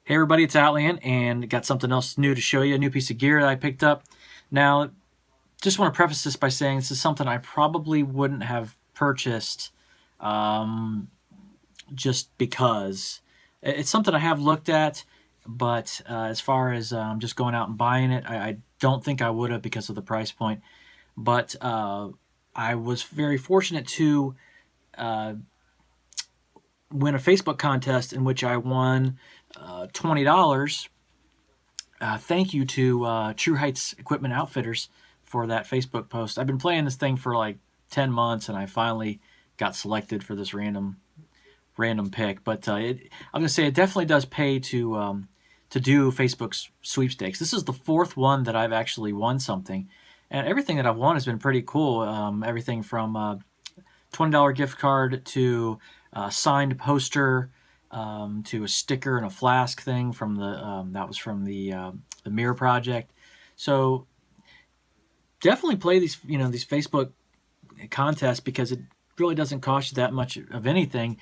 Hey everybody, it's Outland, and got something else new to show you, a new piece of gear that I picked up. Now, just want to preface this by saying this is something I probably wouldn't have purchased um, just because. It's something I have looked at, but as far as just going out and buying it, I don't think I would have because of the price point. But I was very fortunate to uh, win a Facebook contest in which I won $20. Thank you to True Heights Equipment Outfitters for that Facebook post. I've been playing this thing for like 10 months, and I finally got selected for this random pick. But I'm gonna say it definitely does pay to do Facebook's sweepstakes. This is the fourth one that I've actually won something, and everything that I've won has been pretty cool. Everything from $20 gift card to a signed poster, to a sticker and a flask thing from that was from the Mirror Project. So definitely play these Facebook contests because it really doesn't cost you that much of anything,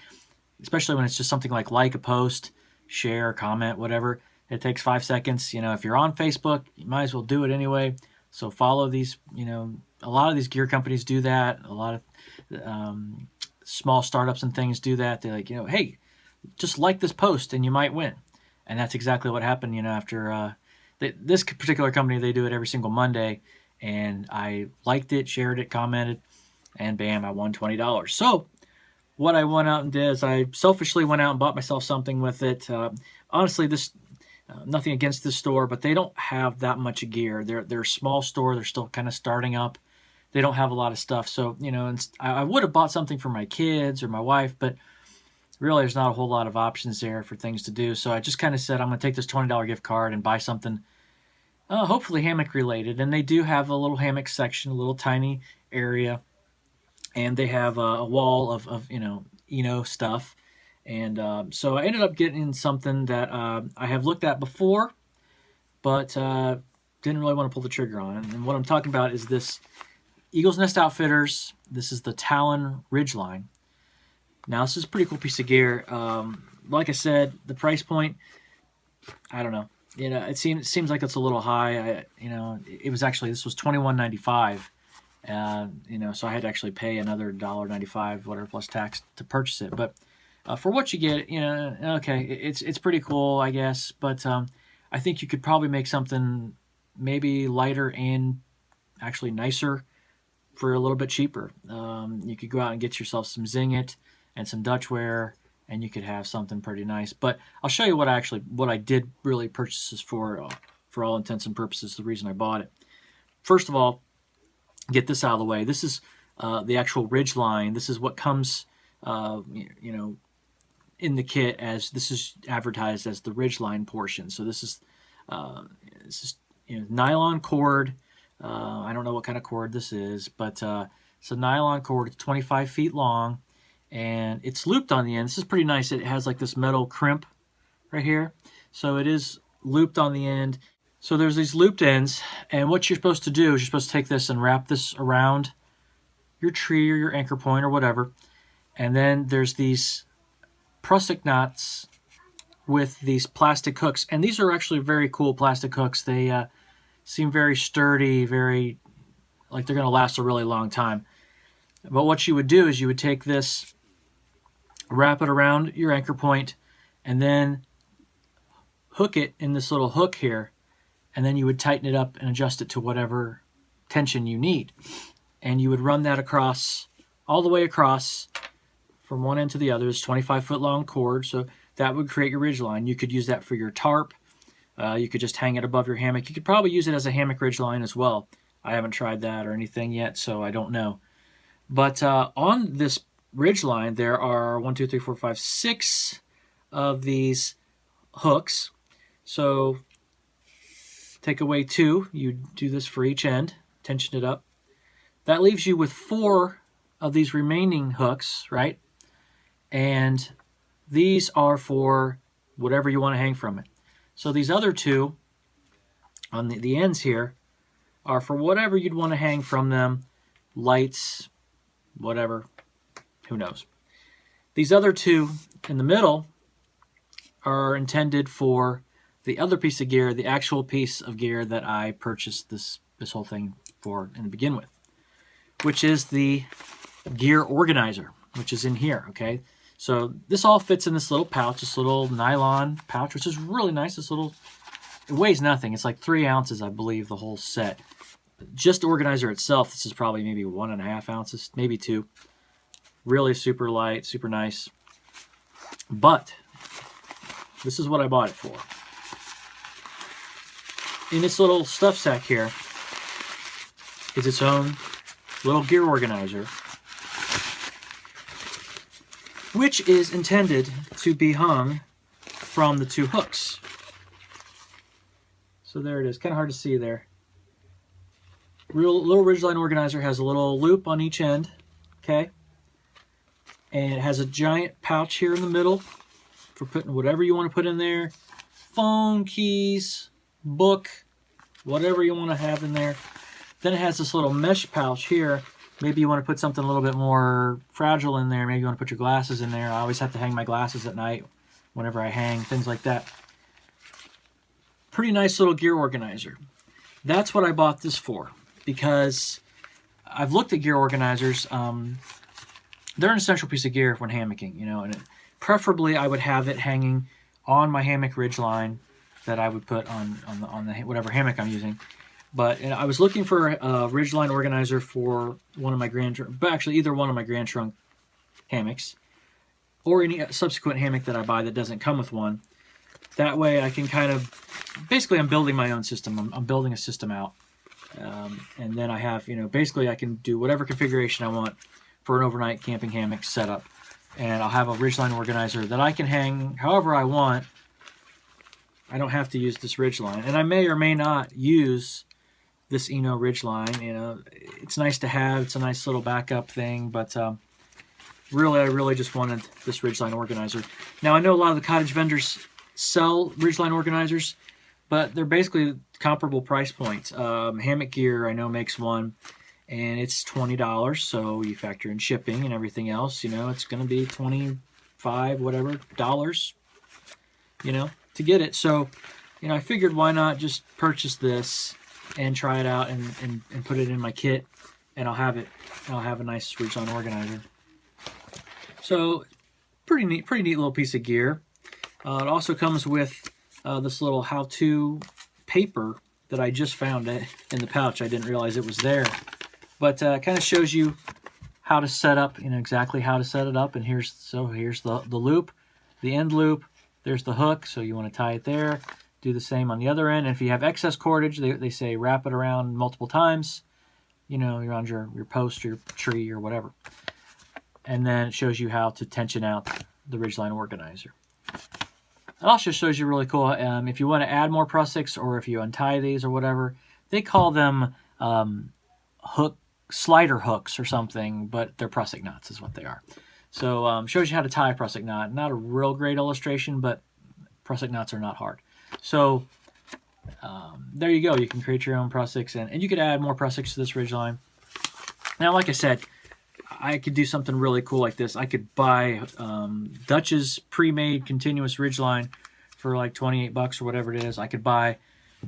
especially when it's just something like a post, share, comment, whatever. It takes 5 seconds. If you're on Facebook, you might as well do it anyway. So follow these. A lot of these gear companies do that. A lot of small startups and things do that. They're like, hey, just like this post and you might win. And that's exactly what happened, after this particular company. They do it every single Monday, and I liked it, shared it, commented, and bam, I won $20. So what I went out and did is I selfishly went out and bought myself something with it. Honestly, this nothing against this store, but they don't have that much gear. They're a small store. They're still kind of starting up. They don't have a lot of stuff. So, I would have bought something for my kids or my wife, but really there's not a whole lot of options there for things to do. So I just kind of said, I'm going to take this $20 gift card and buy something hopefully hammock related. And they do have a little hammock section, a little tiny area, and they have a wall of ENO stuff. And so I ended up getting something that I have looked at before, but didn't really want to pull the trigger on it. And what I'm talking about is this Eagle's Nest Outfitters. This is the Talon Ridgeline. Now, this is a pretty cool piece of gear. Like I said, the price point, I don't know. It seems like it's a little high. It was actually, this was $21.95. So I had to actually pay another $1.95, whatever, plus tax to purchase it. But for what you get, okay, it's pretty cool, I guess. But I think you could probably make something maybe lighter and actually nicer for a little bit cheaper. You could go out and get yourself some Zing It and some Dutchware, and you could have something pretty nice. But I'll show you what I did really purchase this for all intents and purposes, the reason I bought it. First of all, get this out of the way. This is the actual Ridgeline. This is what comes, in the kit, as this is advertised as the Ridgeline portion. So this is nylon cord. I don't know what kind of cord this is, but it's a nylon cord. It's 25 feet long, and it's looped on the end. This is pretty nice. It has like this metal crimp right here. So it is looped on the end. So there's these looped ends, and what you're supposed to do is you're supposed to take this and wrap this around your tree or your anchor point or whatever. And then there's these prusik knots with these plastic hooks. And these are actually very cool plastic hooks. They seem very sturdy, very like they're going to last a really long time. But what you would do is you would take this, wrap it around your anchor point, and then hook it in this little hook here. And then you would tighten it up and adjust it to whatever tension you need. And you would run that across, all the way across from one end to the other. It's 25-foot long cord, so that would create your ridgeline. You could use that for your tarp. You could just hang it above your hammock. You could probably use it as a hammock ridgeline as well. I haven't tried that or anything yet, so I don't know. But on this ridgeline, there are 6 of these hooks. So take away 2. You do this for each end, tension it up. That leaves you with 4 of these remaining hooks, right? And these are for whatever you want to hang from it. So these other 2 on the ends here are for whatever you'd want to hang from them, lights, whatever, who knows. These other 2 in the middle are intended for the other piece of gear, the actual piece of gear that I purchased this whole thing for and to begin with, which is the gear organizer, which is in here, okay? So this all fits in this little pouch, this little nylon pouch, which is really nice. This little, it weighs nothing. It's like 3 ounces, I believe, the whole set. Just the organizer itself, this is probably maybe 1.5 ounces, maybe 2. Really super light, super nice. But this is what I bought it for. In this little stuff sack here is its own little gear organizer, which is intended to be hung from the 2 hooks. So there it is, kind of hard to see there. Little Ridgeline organizer has a little loop on each end, okay? And it has a giant pouch here in the middle for putting whatever you want to put in there. Phone, keys, book, whatever you want to have in there. Then it has this little mesh pouch here. Maybe you want to put something a little bit more fragile in there. Maybe you want to put your glasses in there. I always have to hang my glasses at night whenever I hang, things like that. Pretty nice little gear organizer. That's what I bought this for, because I've looked at gear organizers. They're an essential piece of gear when hammocking, you know, and preferably I would have it hanging on my hammock ridgeline that I would put on the whatever hammock I'm using. But I was looking for a ridgeline organizer for one of my either one of my Grand Trunk hammocks, or any subsequent hammock that I buy that doesn't come with one. That way I can kind of, basically I'm building my own system. I'm building a system out. And then I have, you know, basically I can do whatever configuration I want for an overnight camping hammock setup. And I'll have a ridgeline organizer that I can hang however I want. I don't have to use this ridgeline. And I may or may not use this ENO ridgeline. You know, it's nice to have. It's a nice little backup thing. But really, I really just wanted this ridgeline organizer. Now, I know a lot of the cottage vendors sell ridgeline organizers, but they're basically comparable price points. Hammock Gear, I know, makes one, and it's $20. So you factor in shipping and everything else, you know, it's going to be $25, whatever, dollars, you know, to get it. So, you know, I figured why not just purchase this and try it out and put it in my kit, and I'll have a nice ridgeline organizer. So pretty neat little piece of gear. It also comes with this little how-to paper that I just found in the pouch. I didn't realize it was there, but kind of shows you how to set up, you know, exactly how to set it up. And here's the loop, the end loop. There's the hook, so you want to tie it there. Do the same on the other end. And if you have excess cordage, they say wrap it around multiple times, you know, around your post or your tree or whatever. And then it shows you how to tension out the ridgeline organizer. It also shows you really cool, if you want to add more prusiks, or if you untie these or whatever, they call them slider hooks or something, but they're prusik knots is what they are. So shows you how to tie a prusik knot. Not a real great illustration, but prusik knots are not hard. So there you go. You can create your own prusiks, and you could add more prusiks to this ridgeline. Now, like I said, I could do something really cool like this. I could buy Dutch's pre-made continuous ridgeline for like $28 or whatever it is. I could buy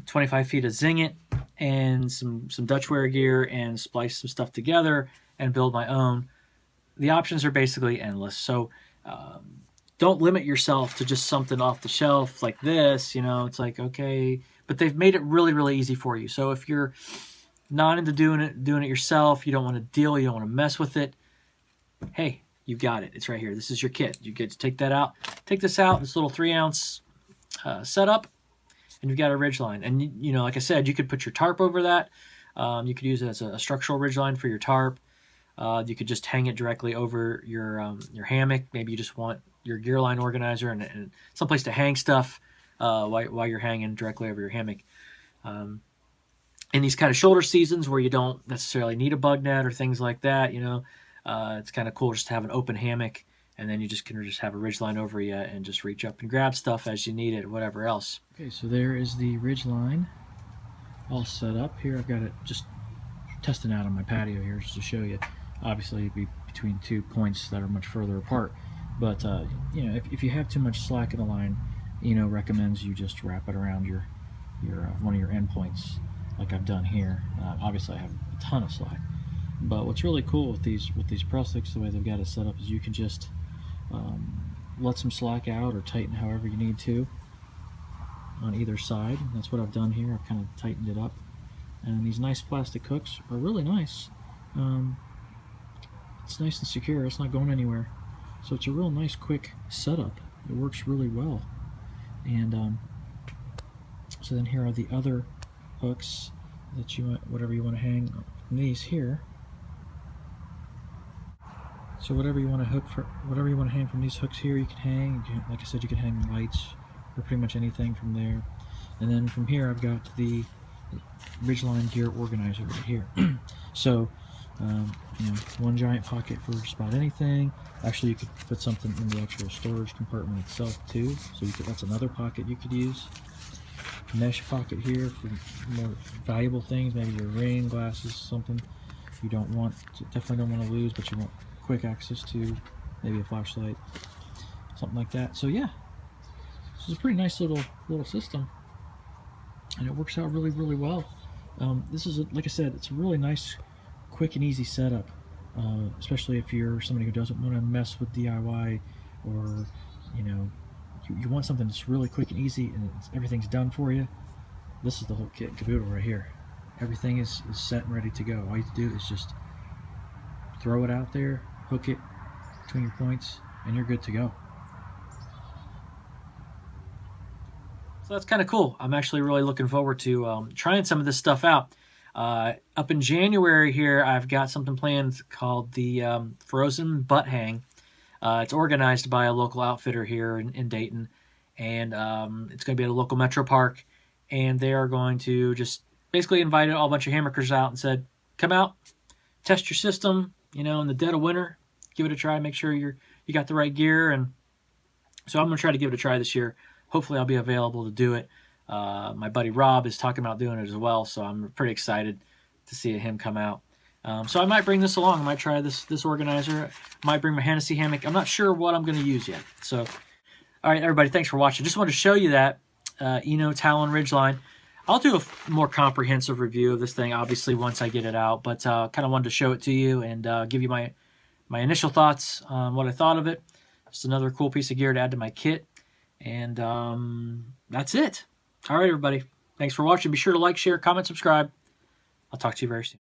25 feet of Zing-It and some Dutch wear gear and splice some stuff together and build my own. The options are basically endless. So don't limit yourself to just something off the shelf like this. You know, it's like, okay, but they've made it really, really easy for you. So if you're not into doing it yourself, you don't want to deal, you don't want to mess with it, hey, you got it. It's right here. This is your kit. You get to take that out. Take this out, this little 3-ounce setup, and you've got a ridgeline. And, you know, like I said, you could put your tarp over that. You could use it as a structural ridgeline for your tarp. You could just hang it directly over your hammock. Maybe you just want your gear line organizer and someplace to hang stuff while you're hanging directly over your hammock. In these kind of shoulder seasons where you don't necessarily need a bug net or things like that, you know, it's kind of cool just to have an open hammock, and then you can just have a ridgeline over you and just reach up and grab stuff as you need it, whatever else. Okay, so there is the ridgeline all set up. Here I've got it just testing out on my patio here just to show you. Obviously it'd be between 2 points that are much further apart, but you know, if you have too much slack in the line, ENO recommends you just wrap it around your one of your endpoints, like I've done here. Obviously, I have a ton of slack, but what's really cool with these press hooks, the way they've got it set up, is you can just let some slack out or tighten however you need to on either side. That's what I've done here. I've kind of tightened it up, and these nice plastic hooks are really nice. It's nice and secure. It's not going anywhere, so it's a real nice, quick setup. It works really well. And so then here are the other hooks that you want, whatever you want to hang from these here. So whatever you want to hang from these hooks here, you can hang. Like I said, you can hang lights or pretty much anything from there. And then from here, I've got the Ridgeline gear organizer right here. So you know, one giant pocket for just about anything. Actually, you could put something in the actual storage compartment itself too. So that's another pocket you could use. Mesh pocket here for more valuable things, maybe your ring, glasses, something you definitely don't want to lose, but you want quick access to, maybe a flashlight, something like that. So yeah, this is a pretty nice little system, and it works out really, really well. This is, like I said, it's a really nice, quick and easy setup, especially if you're somebody who doesn't want to mess with DIY, or you know, you want something that's really quick and easy and everything's done for you. This is the whole kit and caboodle right here. Everything is set and ready to go. All you have to do is just throw it out there, hook it between your points, and you're good to go. So that's kind of cool. I'm actually really looking forward to trying some of this stuff out. Up in January here, I've got something planned called the Frozen Butt Hang. It's organized by a local outfitter here in Dayton, and it's going to be at a local metro park, and they are going to just basically invite all a bunch of hammockers out and said, come out, test your system, you know, in the dead of winter, give it a try, make sure you got the right gear. And so I'm going to try to give it a try this year. Hopefully I'll be available to do it. My buddy Rob is talking about doing it as well, so I'm pretty excited to see him come out. So I might bring this along. I might try this organizer. I might bring my Hennessy hammock. I'm not sure what I'm going to use yet. So, all right, everybody, thanks for watching. Just wanted to show you that ENO Talon Ridgeline. I'll do a more comprehensive review of this thing, obviously, once I get it out. But kind of wanted to show it to you and give you my initial thoughts on what I thought of it. Just another cool piece of gear to add to my kit. And that's it. All right, everybody. Thanks for watching. Be sure to like, share, comment, subscribe. I'll talk to you very soon.